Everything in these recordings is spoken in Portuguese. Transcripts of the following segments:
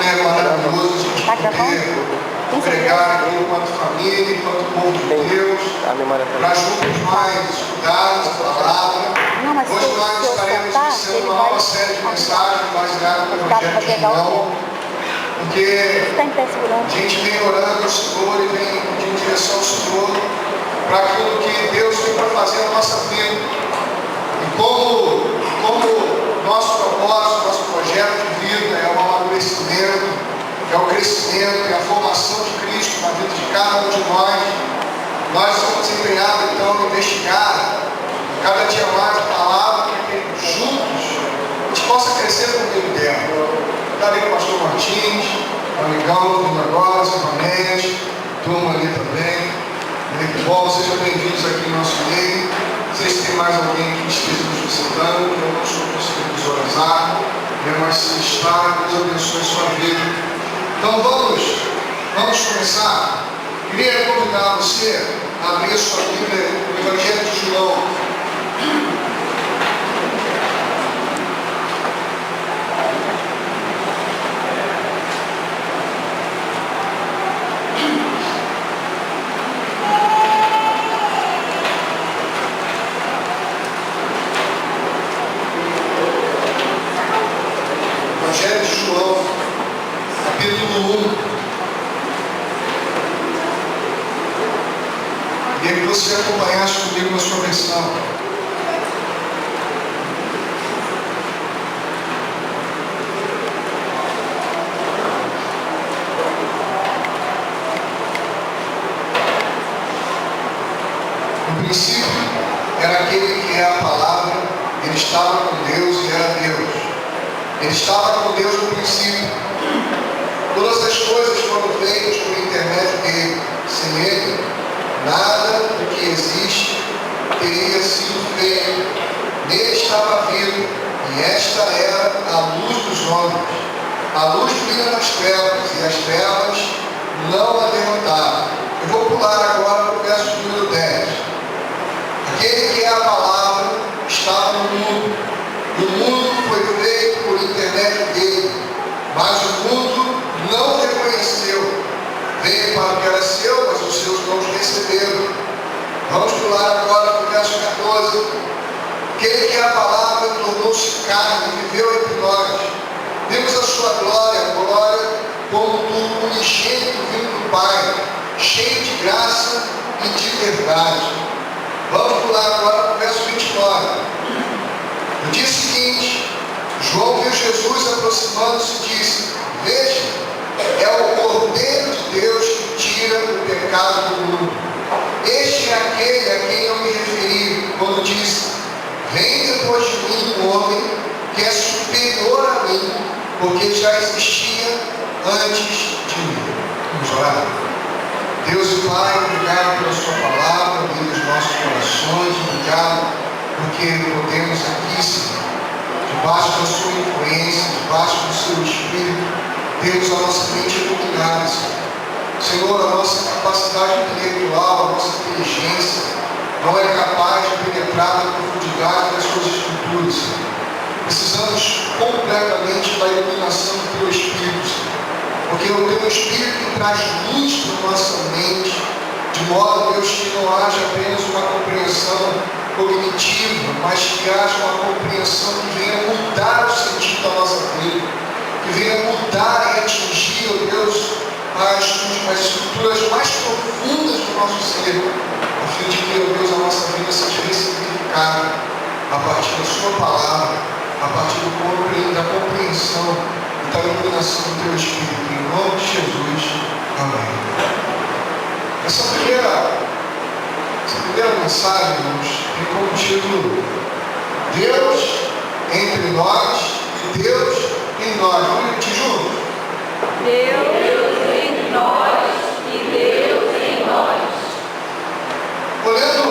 momento maravilhoso de a gente poder pregar aqui enquanto família, enquanto povo de Deus, para juntos nós estudarmos a palavra. Hoje nós estaremos iniciando uma nova série de mensagens baseadas no Evangelho de João, porque a gente vem orando ao Senhor e vem pedindo direção ao Senhor para aquilo que Deus tem para fazer na nossa vida. E como nosso propósito, nosso projeto de vida é o amadurecimento, é o crescimento, é a formação de Cristo na vida de cada um de nós estamos empenhados então em investigar cada dia mais a palavra para que juntos a gente possa crescer no meio dela. Está ali com o pastor Martins, o amigão vindo agora, seu Manete, turma ali também. Muito bom, sejam bem-vindos aqui no nosso meio. Vocês têm mais alguém que esteja nos visitando, eu não estou conseguindo visualizar, mas se está, Deus abençoe a sua vida. Então vamos começar. Queria convidar você a abrir a sua Bíblia no Evangelho de João. Evangelho de João, capítulo 1. Queria que você acompanhasse comigo na sua versão. No princípio era aquele que é a palavra, ele estava com Deus e era Deus. Ele estava com Deus no princípio. Todas as coisas foram feitas por intermédio dele. Sem ele, nada do que existe teria sido feito. Nele estava a vida, e esta era a luz dos homens. A luz brilha nas trevas, e as trevas não a derrotaram. Eu vou pular agora para o verso número 10. Aquele que é a palavra estava no mundo, e o mundo foi feito por intermédio dele, mas o mundo não o reconheceu. Veio para o que era seu, mas os seus não os receberam. Vamos pular agora para o verso 14. Aquele que é a palavra tornou-se carne e viveu entre nós. Vimos a sua glória como do unigênito vindo do Pai, cheio de graça e de verdade. Vamos pular agora para o verso 29. No dia seguinte, João viu Jesus aproximando-se e disse: Veja, é o Cordeiro de Deus que tira o pecado do mundo. Este é aquele a quem eu me referi quando disse: Vem depois de mim um homem que é superior a mim, porque já existia antes de mim. Vamos orar. Deus e Pai, obrigado pela sua palavra, obrigado os nossos corações, obrigado porque podemos aqui, Senhor, debaixo da sua influência, debaixo do seu Espírito, temos a nossa mente iluminada, Senhor, a nossa capacidade intelectual, a nossa inteligência não é capaz de penetrar na profundidade das suas escrituras. Precisamos completamente da iluminação do teu Espírito, porque o teu Espírito traz luz para a nossa mente, de modo, Deus, que não haja apenas uma compreensão cognitiva, mas que haja uma compreensão que venha mudar o sentido da nossa vida, que venha mudar e atingir, ó Deus, as estruturas mais profundas do nosso ser, a fim de que, ó Deus, a nossa vida seja ressignificada a partir da sua palavra, a partir da compreensão e da iluminação do teu Espírito. Em nome de Jesus. Amém. Essa primeira mensagem, irmãos, tem como título Deus entre nós e Deus em nós. Vamos repetir juntos? Deus entre nós e Deus em nós. Olhando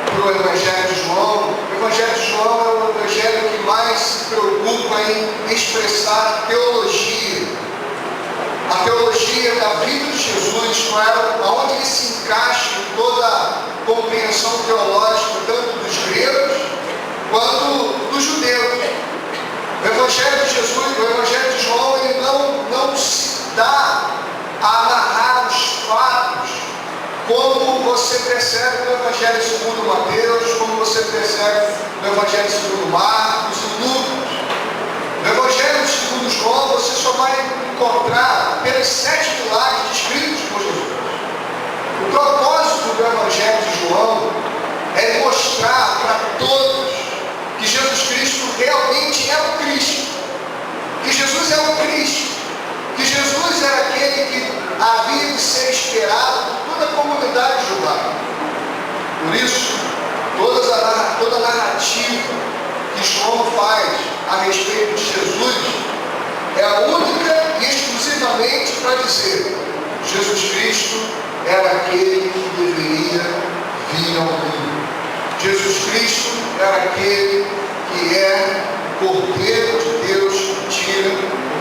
para o Evangelho de João, o Evangelho de João é o Evangelho que mais se preocupa em expressar teologia. A teologia da vida de Jesus, aonde ele se encaixa em toda a compreensão teológica, tanto dos gregos quanto dos judeus. O Evangelho de Jesus, o Evangelho de João, ele não como você percebe no Evangelho segundo Mateus, como você percebe no Evangelho segundo Marcos e Lucas. No Evangelho segundo João, você só vai encontrar apenas 7 milagres descritos por Jesus. O propósito do Evangelho de João é mostrar para todos que Jesus Cristo realmente é o Cristo, que Jesus é o Cristo, que Jesus era aquele que havia de ser esperado por toda a comunidade judaica. Por isso, toda a narrativa que João faz a respeito de Jesus é a única e exclusivamente para dizer: Jesus Cristo era aquele que deveria vir ao mundo. Jesus Cristo era aquele que é o Cordeiro de Deus que tira o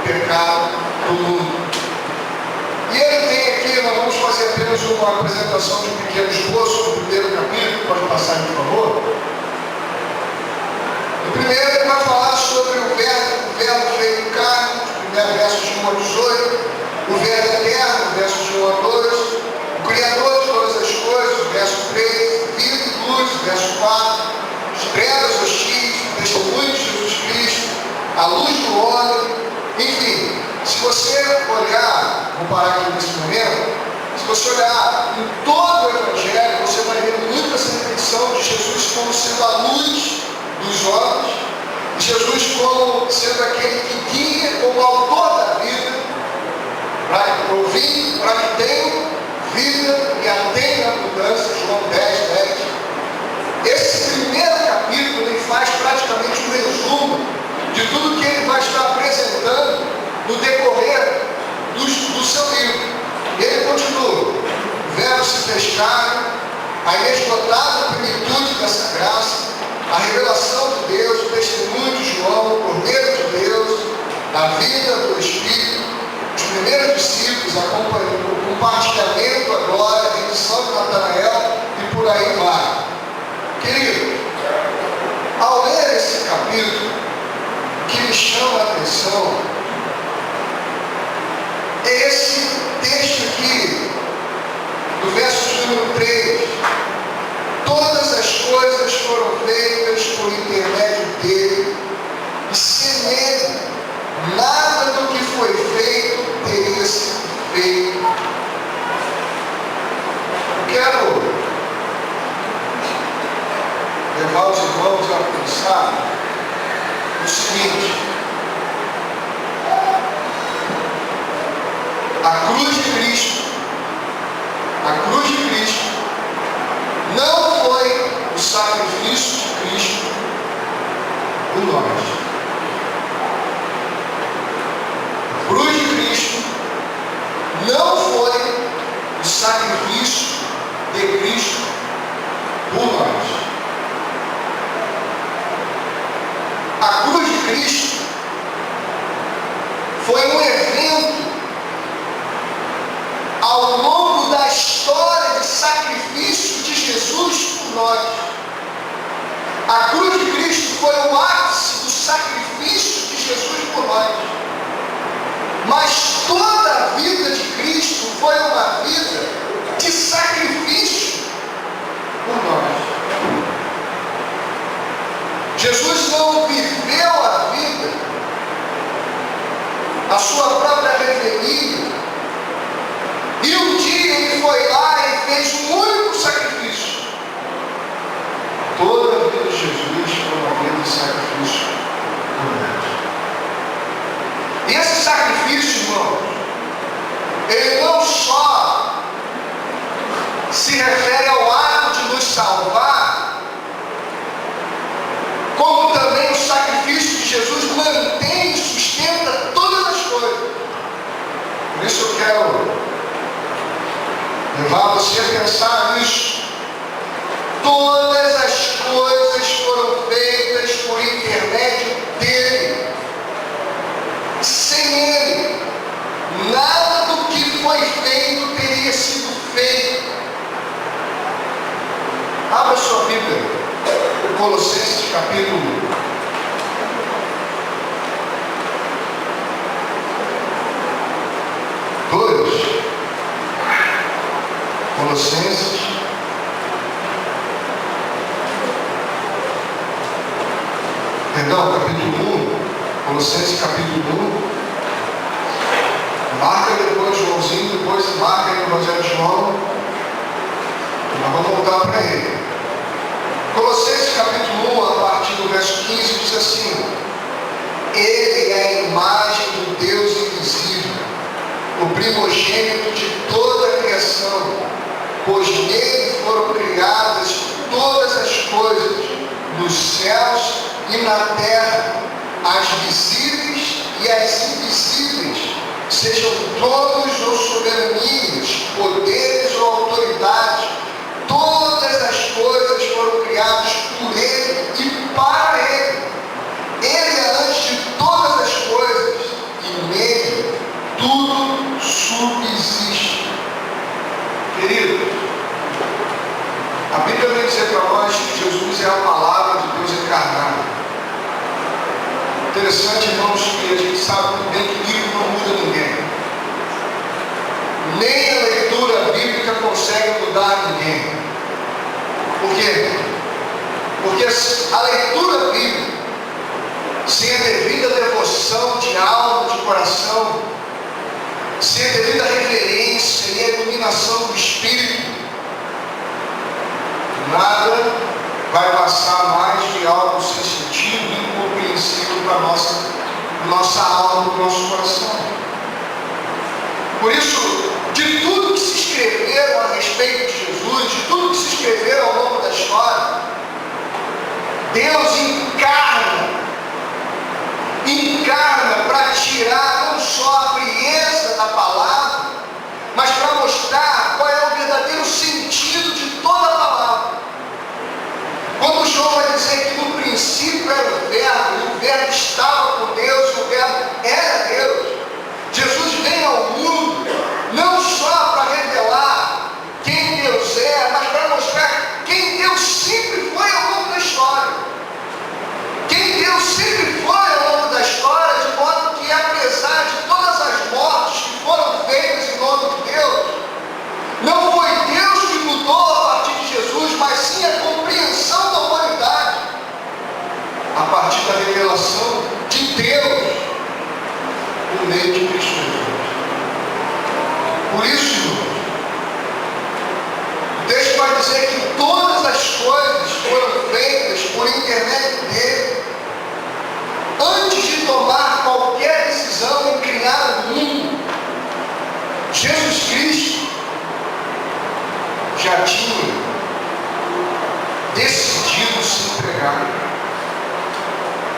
pecado do mundo. E ele tem aqui, nós vamos fazer apenas uma apresentação de um pequeno esboço do primeiro capítulo. Pode passar, por favor. No primeiro ele vai falar sobre o verbo feito carne, versos de 1 a 18, o verbo eterno, versos de 1 a 2, o Criador de todas as coisas, verso 3, vida e luz, verso 4, as trevas hostis, o testemunho de Jesus Cristo, a luz do homem, enfim. Se você olhar, vou parar aqui nesse momento, se você olhar em todo o Evangelho, você vai ver muito essa repetição de Jesus como sendo a luz dos homens, e Jesus como sendo aquele que guia, como autor da vida, para que tenham vida e a tenham abundância, João 10. Esse primeiro capítulo ele faz praticamente um resumo de tudo que ele vai estar apresentando no decorrer do seu livro. Ele continua: o verbo se fez carne, a inesgotável plenitude dessa graça, a revelação de Deus, o testemunho de João, o Cordeiro de Deus, a vida do Espírito, os primeiros discípulos, o compartilhamento, a glória, a rendição de Natanael e por aí vai. Querido, ao ler esse capítulo, o que me chama a atenção é esse texto aqui, do verso número 3. Todas as coisas foram feitas por intermédio dele, e sem ele, nada do que foi feito teria sido feito. Eu quero levar os irmãos a pensar o seguinte: a cruz de Cristo não foi o sacrifício de Cristo por nós. A cruz de Cristo não foi o sacrifício de Cristo por nós. A cruz de Cristo foi um evento ao longo da história de sacrifício de Jesus por nós. A cruz de Cristo foi o ápice do sacrifício de Jesus por nós. Mas toda a vida de Cristo foi uma vida de sacrifício por nós. Jesus não viveu a vida, a sua própria revelia, e um dia ele foi lá e fez um único sacrifício. Toda a vida de Jesus foi uma vida de sacrifício por nós. E esse sacrifício, irmãos, ele não só se refere ao ato de nos salvar, como também o sacrifício de Jesus mantém e sustenta todas as coisas. Por isso eu quero levar você a pensar nisso. Todas as coisas foram feitas por intermédio dele. Sem ele, nada do que foi feito teria sido feito. Abra sua Bíblia, Colossenses capítulo 2. Colossenses capítulo 1, Colossenses capítulo 1, marca depois Joãozinho, depois marca aí no Evangelho de João, nós vamos voltar para ele. Colossenses capítulo 1, a partir do verso 15, diz assim: Ele é a imagem do Deus invisível, o primogênito de toda a criação, pois nele foram criadas todas as coisas, nos céus e na terra, as visíveis e as invisíveis, sejam tronos ou soberanias, poderes ou autoridades, todas as coisas foram criadas por Ele e para Ele. Ele é antes de todas as coisas, e nele tudo subsiste. Querido, a Bíblia vem dizer para nós que Jesus é a palavra de Deus encarnada. Interessante, irmãos, que a gente sabe muito bem que livro não muda ninguém. Nem a leitura bíblica consegue mudar ninguém. Por quê? Porque a leitura bíblica, sem a devida devoção de alma, de coração, sem a devida reverência e a iluminação do Espírito, nada vai passar mais de algo sem sentido e incompreensível para a nossa alma, para o nosso coração. Por isso, de tudo que se escreveram a respeito de Jesus, de tudo que se escreveram ao longo da história, Deus encarna para tirar não só a frieza da palavra, mas para mostrar qual é o verdadeiro sentido de toda a palavra. Quando João vai dizer que no princípio era o Verbo, e o Verbo estava com Deus, e o Verbo era Deus, Jesus vem ao mundo não só para revelar quem Deus é, mas para mostrar quem Deus sempre foi ao longo da história. Quem Deus sempre foi ao longo da história, de modo que, apesar de todas as mortes que foram feitas em nome de Deus, não foi Deus que mudou a partir de Jesus, mas sim a compreensão da humanidade, a partir da revelação de Deus por meio de Cristo Jesus. Por isso, irmãos, o texto vai dizer que todas as coisas foram feitas por intermédio dele. Antes de tomar qualquer decisão em criar o mundo, Jesus Cristo já tinha decidido se entregar.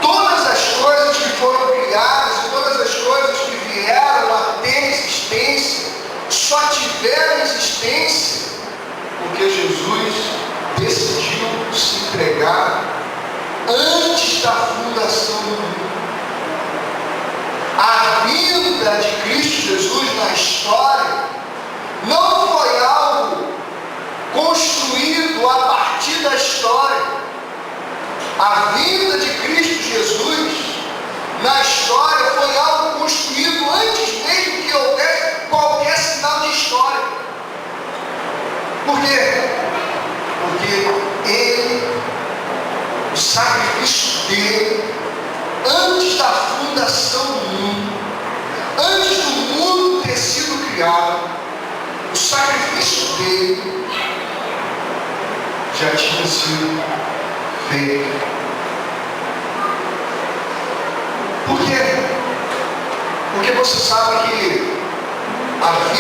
Todas as coisas que foram criadas, todas as coisas que vieram a ter existência, só tiveram existência porque Jesus decidiu se entregar antes da fundação do mundo. A vinda de Cristo Jesus na história não foi algo construído a partir da história. A vinda de Cristo Jesus na história foi algo construído antes mesmo que houvesse qualquer sinal de história. Por quê? Porque Ele, o sacrifício dele, antes da fundação do mundo, antes do mundo ter sido criado, o sacrifício dele já tinha sido feito. Por quê? Porque você sabe que a